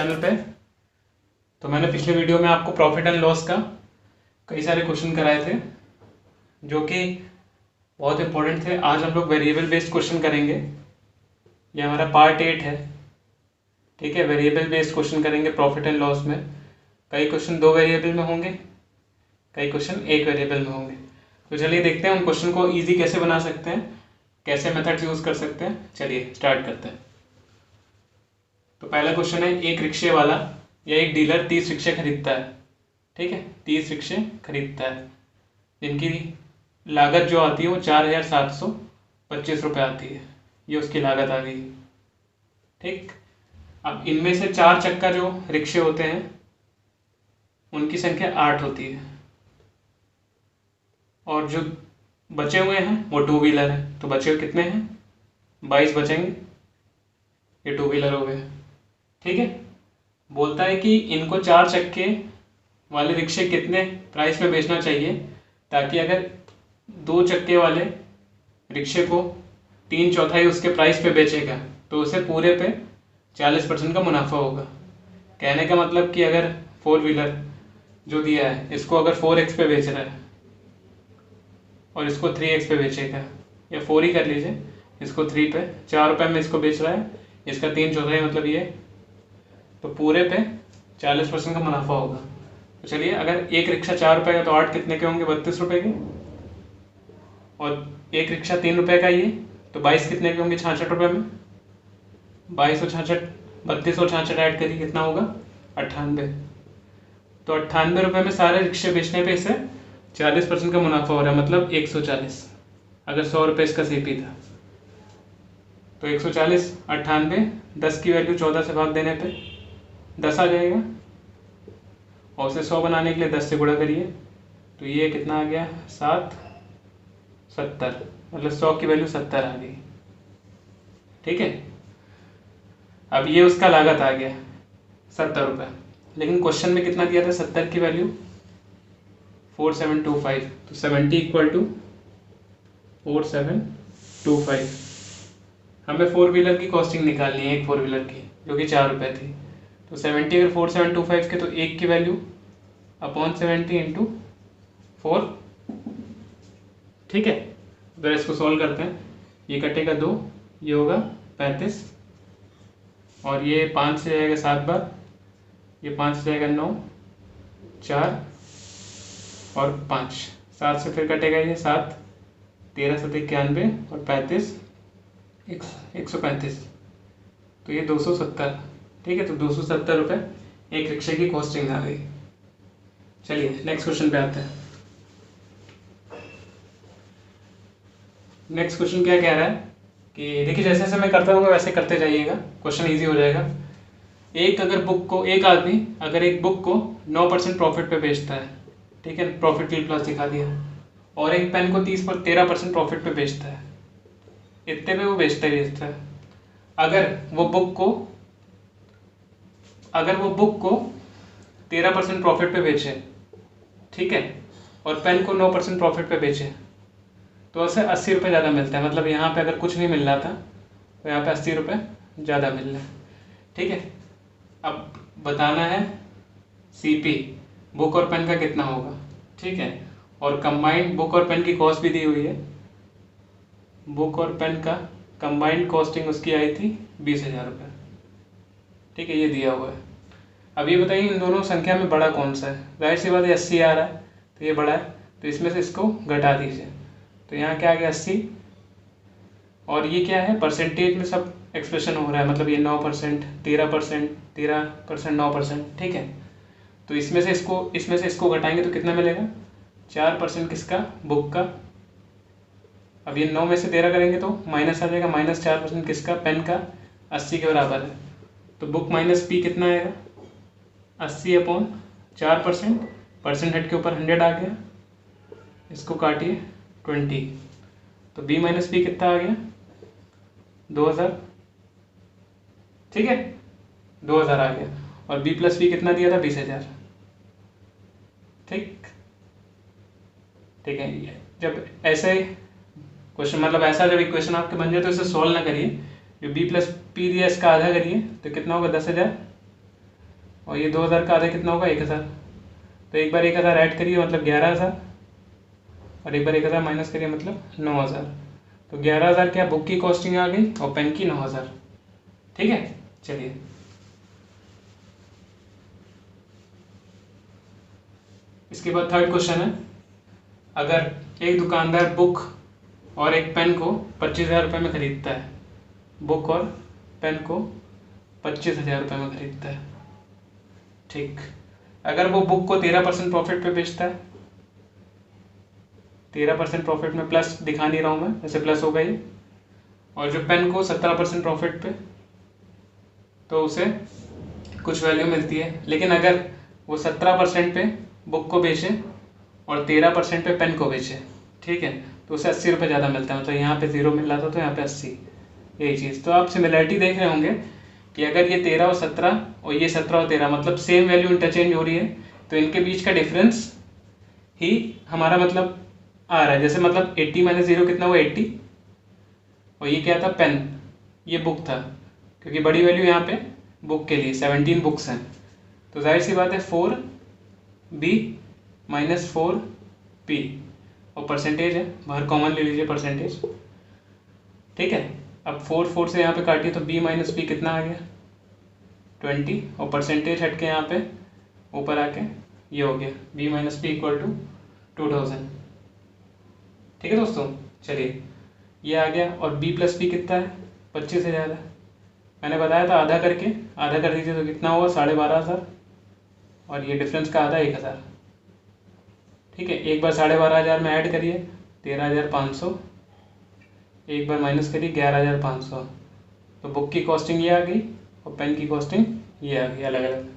Channel पे। तो मैंने पिछले वीडियो में आपको प्रॉफिट एंड लॉस का कई सारे क्वेश्चन कराए थे जो कि बहुत इंपॉर्टेंट थे। आज हम लोग वेरिएबल बेस्ड क्वेश्चन करेंगे। ये हमारा पार्ट 8 है, ठीक है। वेरिएबल बेस्ड क्वेश्चन करेंगे प्रॉफिट एंड लॉस में। कई क्वेश्चन 2 वेरिएबल में होंगे, कई क्वेश्चन 1 वेरिएबल में होंगे। तो चलिए देखते हैं उन क्वेश्चन को ईजी कैसे बना सकते हैं, कैसे मेथड्स यूज़ कर सकते हैं। चलिए स्टार्ट करते हैं। तो पहला क्वेश्चन है, एक रिक्शे वाला या एक डीलर 30 रिक्शे खरीदता है, ठीक है। 30 रिक्शे खरीदता है जिनकी लागत जो आती है वो 4,725 रुपये आती है। ये उसकी लागत आ गई, ठीक। अब इनमें से 4 चक्का जो रिक्शे होते हैं उनकी संख्या 8 होती है और जो बचे हुए हैं वो 2 व्हीलर हैं। तो बचे हुए कितने हैं? 22 बचेंगे। ये 2 व्हीलर हो गए, ठीक है। बोलता है कि इनको 4 चक्के वाले रिक्शे कितने प्राइस में बेचना चाहिए ताकि अगर 2 चक्के वाले रिक्शे को 3/4 उसके प्राइस पे बेचेगा तो उसे पूरे पे 40% का मुनाफा होगा। कहने का मतलब कि अगर 4 व्हीलर जो दिया है इसको अगर 4x पे बेच रहा है और इसको 3x पे बेचेगा, या 4 ही कर लीजिए, इसको 3 पे 4 रुपये में इसको बेच रहा है, इसका 3/4 मतलब ये, तो पूरे पे 40% का मुनाफा होगा। तो चलिए अगर एक रिक्शा 4 रुपये का तो 8 कितने के होंगे? 32 रुपये के। और एक रिक्शा 3 रुपये का ये तो 22 कितने के होंगे? 66 रुपये में। 22 और 66, 32 और 66 ऐड करिए, कितना होगा? 98। तो 98 रुपये में सारे रिक्शे बेचने पे इसे 40% का मुनाफा हो रहा है, मतलब 140। अगर 100 रुपये इसका सीपी था तो 140, 98, 10 की वैल्यू 14 से भाग देने पे 10 आ जाएगा और उसे 100 बनाने के लिए 10 से गुणा करिए तो ये कितना आ गया? 7, 70, मतलब 100 की वैल्यू 70 आ गई, ठीक है। अब ये उसका लागत आ गया 70 रुपये, लेकिन क्वेश्चन में कितना दिया था? 70 की वैल्यू 4725। तो 70 इक्वल टू 4725। हमें 4 व्हीलर की कॉस्टिंग निकालनी है, एक 4 व्हीलर की जो कि 4 रुपये थी। तो 70 अगर 4725 के तो 1 की वैल्यू अपॉन 70 इंटू 4, ठीक है। अगर इसको सॉल्व करते हैं, ये कटेगा 2, ये होगा 35 और ये 5 से जाएगा 7 बार, ये 5 से जाएगा 9, 4 और 5, 7 से फिर कटेगा ये 7, 13 7 91 और 35 135, तो ये 270, ठीक है। तो 270 रुपये एक रिक्शे की कॉस्टिंग आ गई। चलिए नेक्स्ट क्वेश्चन पे आते हैं। नेक्स्ट क्वेश्चन क्या कह रहा है कि देखिए जैसे जैसे मैं करता रहूँगा वैसे करते जाइएगा, क्वेश्चन इजी हो जाएगा। एक आदमी अगर एक बुक को 9% प्रॉफिट पे बेचता है, ठीक है, प्रॉफिट टिल प्लस दिखा दिया, और एक पेन को 13% प्रॉफिट पे बेचता है, इतने पे वो बेचता है। अगर वो बुक को 13% प्रॉफिट पे बेचे, ठीक है, और पेन को 9% प्रॉफिट पे बेचे तो उसे 80 रुपये ज़्यादा मिलता है। मतलब यहाँ पे अगर कुछ नहीं मिल रहा था तो यहाँ पे 80 रुपये ज़्यादा मिल रहे हैं, ठीक है। अब बताना है सीपी बुक और पेन का कितना होगा, ठीक है। और कंबाइंड बुक और पेन की कॉस्ट भी दी हुई है। बुक और पेन का कंबाइंड कॉस्टिंग उसकी आई थी 20,000 रुपये, ठीक है, ये दिया हुआ है। अब ये बताइए इन दोनों संख्या में बड़ा कौन सा है? जाहिर सी बात है 80 आ रहा है तो ये बड़ा है, तो इसमें से इसको घटा दीजिए। तो यहाँ क्या आ गया? 80, और ये क्या है? परसेंटेज में सब एक्सप्रेशन हो रहा है, मतलब ये 9%, 13%, 13%, 9%, ठीक है। तो इसमें से इसको घटाएंगे तो कितना मिलेगा? 4% किसका? बुक का। अब ये 9 में से 13 करेंगे तो माइनस आ जाएगा, -4% किसका? पेन का। 80 के बराबर है, तो बुक माइनस पी कितना आएगा? 80/4%, परसेंट हट के ऊपर 100 आ गया, इसको काटिए 20, तो b माइनस पी कितना आ गया? 2000, ठीक है, 2000 आ गया। और b प्लस पी कितना दिया था? 20,000, ठीक है। जब ऐसे क्वेश्चन, मतलब ऐसा जब इक्वेशन आपके बन जाए तो इसे सॉल्व ना करिए, जो b प्लस पी दिया इसका आधा करिए तो कितना होगा? 10,000, और ये 2000 का आधा कितना होगा 1000। तो एक बार 1000 ऐड करिए मतलब 11000, और एक बार 1000 माइनस करिए मतलब 9000। तो 11000 क्या बुक की कॉस्टिंग आ गई और पेन की 9000। ठीक है, चलिए इसके बाद थर्ड क्वेश्चन है, अगर एक दुकानदार बुक और एक पेन को 25,000 रुपये में खरीदता है, बुक और पेन को 25,000 रुपये में खरीदता है, ठीक। अगर वो बुक को 13% प्रॉफिट पे बेचता है, 13% प्रॉफिट में, प्लस दिखा नहीं रहा हूँ मैं, ऐसे प्लस होगा ये, और जो पेन को 17% प्रॉफिट पे, तो उसे कुछ वैल्यू मिलती है। लेकिन अगर वो 17% पे बुक को बेचे और 13% पे पेन को बेचे, ठीक है, तो उसे 80 रुपये ज़्यादा मिलता है। मतलब यहाँ पे 0 मिल रहा था तो यहाँ पे 80, यही चीज़। तो आप सिमिलरिटी देख रहे होंगे कि अगर ये 13 और 17 और ये 17 और 13 मतलब सेम वैल्यू इंटरचेंज हो रही है, तो इनके बीच का डिफरेंस ही हमारा मतलब आ रहा है। जैसे मतलब 80 माइनस 0 कितना हुआ 80, और ये क्या था पेन, ये बुक था, क्योंकि बड़ी वैल्यू यहाँ पे बुक के लिए 17 बुक्स हैं। तो जाहिर सी बात है 4b माइनस 4p, और परसेंटेज है बाहर कॉमन ले लीजिए परसेंटेज, ठीक है। अब 4 से यहाँ पे काटिए तो b माइनस p कितना आ गया 20, और परसेंटेज हट के यहाँ पे ऊपर आके ये हो गया b minus p equal to 2000। ठीक है दोस्तों, चलिए ये आ गया। और b प्लस p कितना है 25,000 है। मैंने बताया था आधा करके, आधा कर दीजिए तो कितना हुआ 12,500, और ये डिफरेंस का आधा 1000। ठीक है, एक बार 12,500 में ऐड करिए 13,500, एक बार माइनस करिए 11,500। तो बुक की कॉस्टिंग ये आ गई और पेन की कॉस्टिंग ये आ गई अलग अलग।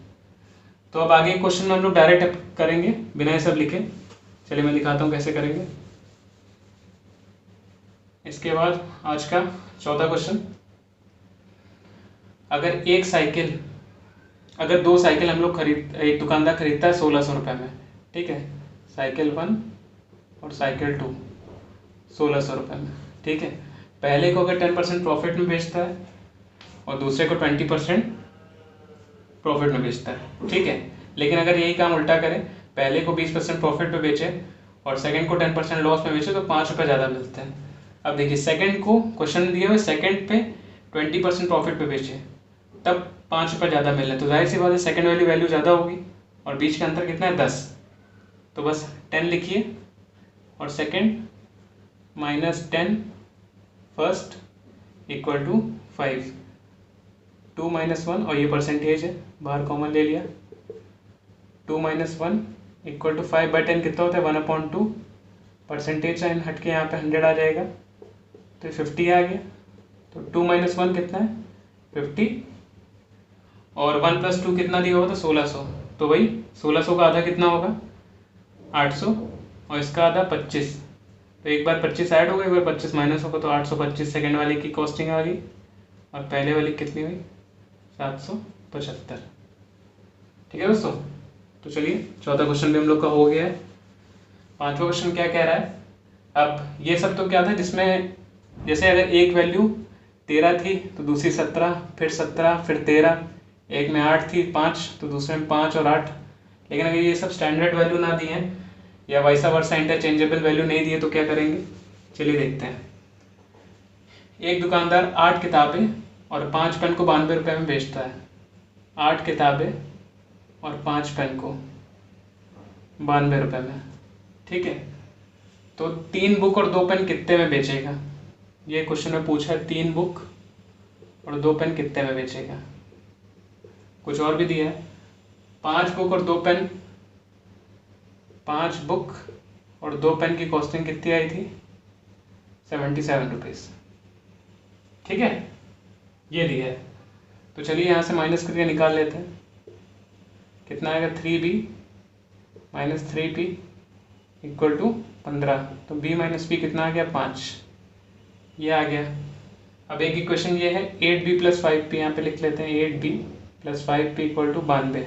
तो अब आगे क्वेश्चन हम लोग डायरेक्ट करेंगे बिना ये सब लिखे। चलिए मैं दिखाता हूँ कैसे करेंगे। इसके बाद आज का चौथा क्वेश्चन, अगर दो साइकिल हम लोग एक दुकानदार खरीदता है 1600 रुपये में, ठीक है, साइकिल 1 और साइकिल 2 1600 रुपये में, ठीक है। पहले को अगर 10% प्रॉफिट में बेचता है और दूसरे को 20% प्रॉफिट में बेचता है, ठीक है। लेकिन अगर यही काम उल्टा करें, पहले को 20% प्रॉफिट में बेचे और सेकंड को 10% लॉस में बेचे, तो 5 रुपये ज़्यादा मिलते हैं। अब देखिए सेकंड को क्वेश्चन दिए हुए सेकंड पे 20% प्रॉफिट पे बेचे, तब 5 रुपये ज़्यादा मिल रहे हैं। तो जाहिर सी बात है सेकंड वाली वैल्यू ज़्यादा होगी, और बीच का अंतर कितना है 10। तो बस 10 लिखिए, और second minus 10 first equal to 5, 2 minus 1, और ये परसेंटेज है बाहर कॉमन ले लिया, 2 माइनस 1 इक्वल टू 5/10 कितना होता है 1/2, परसेंटेज साइन हट के यहाँ पे 100 आ जाएगा, तो 50 आ गया। तो 2 माइनस 1 कितना है 50, और 1 प्लस 2 कितना दिया हुआ था 1600, तो वही 1600 का आधा कितना होगा 800, और इसका आधा 25। तो एक बार 25 ऐड होगा, एक बार 25 माइनस होगा, तो 825 सेकेंड वाले की कॉस्टिंग आ गई, और पहले वाली कितनी हुई 775। ठीक है दोस्तों, तो चलिए चौथा क्वेश्चन भी हम लोग का हो गया है। पांचवा क्वेश्चन क्या कह रहा है, अब ये सब तो क्या था जिसमें जैसे अगर एक वैल्यू 13 थी तो दूसरी 17, फिर 17, फिर 13, एक में 8 थी 5 तो दूसरे में 5 और 8। लेकिन अगर ये सब स्टैंडर्ड वैल्यू ना दी है या वाइसा वर्सा इंटरचेंजेबल वैल्यू नहीं दी है तो क्या करेंगे, चलिए देखते हैं। एक दुकानदार 8 किताबें और 5 पेन को 92 रुपये में बेचता है। 8 किताबें और 5 पेन को 92 रुपये में, ठीक है। तो 3 बुक और 2 पेन कितने में बेचेगा, ये क्वेश्चन में पूछा है। 3 बुक और 2 पेन कितने में बेचेगा। कुछ और भी दिया है, 5 बुक और 2 पेन, 5 बुक और 2 पेन की कॉस्टिंग कितनी आई थी 77 रुपीज़, ठीक है, ये दिया है। तो चलिए यहाँ से माइनस करके निकाल लेते हैं, कितना आएगा 3b minus 3p equal to 15। तो b माइनस p कितना आ गया 5, ये आ गया। अब एक इक्वेशन ये है 8b प्लस 5p, यहाँ पे लिख लेते हैं 8b plus 5p equal to 92।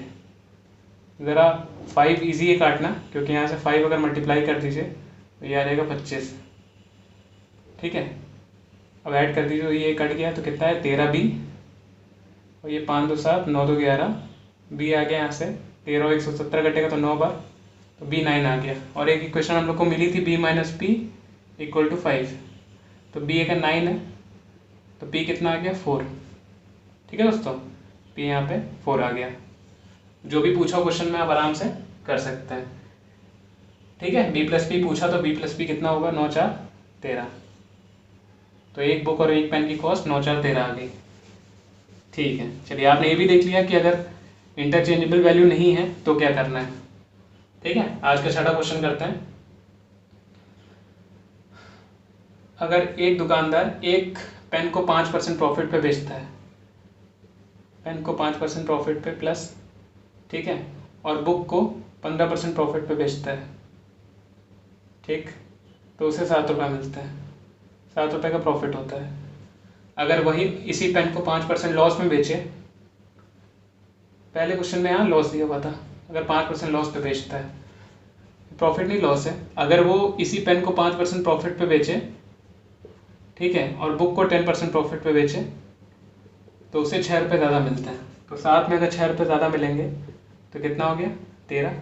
ज़रा 5 ईजी है काटना, क्योंकि यहाँ से 5 अगर मल्टीप्लाई कर दीजिए तो ये आ जाएगा 25, ठीक है। अब ऐड कर दीजिए, तो ये कट गया तो कितना है 13b, और ये 5 2 7 9 2 11 बी आ गया यहाँ से, 13 और 170 कटेगा तो 9 बार, तो बी 9 आ गया। और एक इक्वेशन हम लोग को मिली थी B minus P equal to 5, तो बी अगर 9 है तो पी कितना आ गया 4। ठीक है दोस्तों, पी यहाँ पे 4 आ गया। जो भी पूछा क्वेश्चन में आप आराम से कर सकते हैं। ठीक है, बी प्लस पी पूछा तो बी प्लस पी कितना होगा, 9 4 13। तो एक बुक और एक पेन की कॉस्ट 9 4 13 आ गई। ठीक है, चलिए आपने ये भी देख लिया कि अगर इंटरचेंजेबल वैल्यू नहीं है तो क्या करना है। ठीक है, आज का छठा क्वेश्चन करते हैं। अगर एक दुकानदार एक पेन को 5% प्रॉफिट पे बेचता है, पेन को 5% प्रॉफिट पे प्लस, ठीक है, और बुक को 15% प्रॉफिट पे बेचता है, ठीक, तो उसे 7 रुपये मिलता है, 7 रुपये का प्रॉफिट होता है। अगर वही इसी पेन को 5% लॉस में बेचे, पहले क्वेश्चन में यहाँ लॉस दिया हुआ था, अगर 5% लॉस पे बेचता है, प्रॉफिट नहीं लॉस है, अगर वो इसी पेन को 5% प्रॉफिट पे बेचे, ठीक है, और बुक को 10% प्रॉफिट पे बेचे, तो उसे 6 रुपये ज़्यादा मिलता है। तो साथ में अगर 6 रुपये ज़्यादा मिलेंगे तो कितना हो गया 13।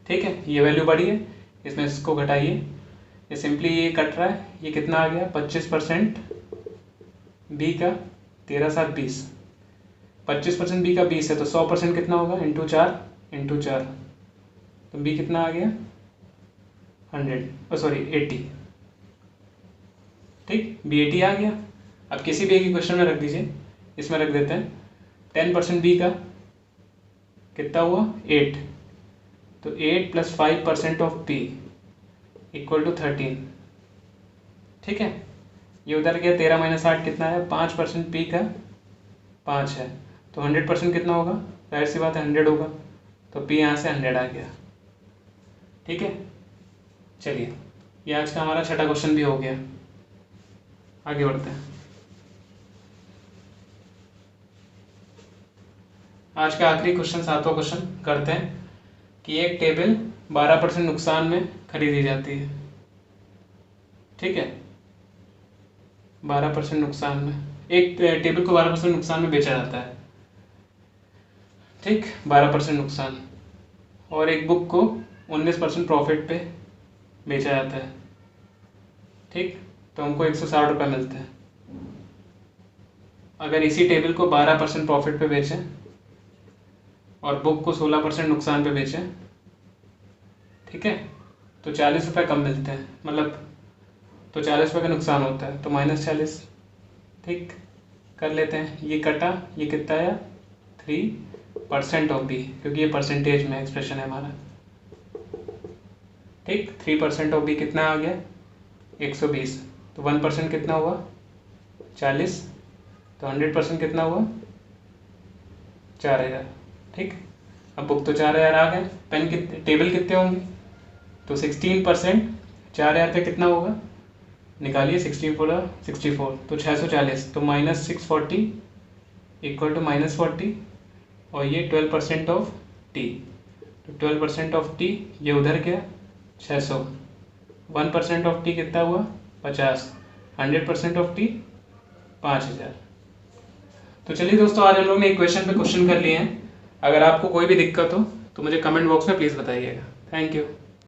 ठीक है, ये वैल्यू बड़ी है, इसमें इसको घटाइए, ये सिंपली ये कट रहा है, ये कितना आ गया 25% बी का 13 7 20, 25% बी का 20 है तो 100% कितना होगा इंटू 4, तो बी कितना आ गया 80। ठीक, बी 80 आ गया। अब किसी भी एक क्वेश्चन में रख दीजिए, इसमें रख देते हैं 10% बी का कितना हुआ 8, तो 8 + 5% ऑफ बी इक्वल टू 13। ठीक है, ये उधर गया 13 - 8 कितना है, 5% पी का 5 है, तो 100% कितना होगा, जाहिर सी बात है 100 होगा, तो पी यहाँ से 100 आ गया। ठीक है, चलिए ये आज का हमारा छठा क्वेश्चन भी हो गया। आगे बढ़ते हैं। आज का आखिरी क्वेश्चन, सातवां क्वेश्चन करते हैं कि एक टेबल 12% नुकसान में खरीदी जाती है। ठीक है, 12% नुकसान में, एक टेबल को 12% नुकसान में बेचा जाता है। ठीक, 12% नुकसान, और एक बुक को 19% प्रॉफिट पे बेचा जाता है। ठीक, तो हमको 160 रुपये मिलते हैं। अगर इसी टेबल को 12% प्रॉफिट पे बेचें और बुक को 16% नुकसान पे बेचें, ठीक है, तो 40 रुपये कम मिलते हैं, मतलब तो 40 रुपये का नुकसान होता है, तो -40। ठीक, कर लेते हैं, ये कटा, ये कितना आया 3% ऑफ बी, क्योंकि ये परसेंटेज में एक्सप्रेशन है हमारा। ठीक, 3% ऑफ बी कितना आ गया 120, तो 1% कितना हुआ 40, तो 100% कितना हुआ 4000। ठीक, अब बुक तो 4000 आ गए, पेन कितने, टेबल कितने होंगे, तो 16% 4000 पे कितना होगा, निकालिए, 64 64, तो 640, तो -640 इक्वल टू -40, और ये 12% ऑफ टी, तो 12% ऑफ टी ये उधर गया 600, 1% ऑफ टी कितना हुआ 50, 100% ऑफ टी 5000। तो चलिए दोस्तों, आज हम लोग ने इक्वेशन पे क्वेश्चन कर लिए हैं। अगर आपको कोई भी दिक्कत हो तो मुझे कमेंट बॉक्स में प्लीज़ बताइएगा। Thank you.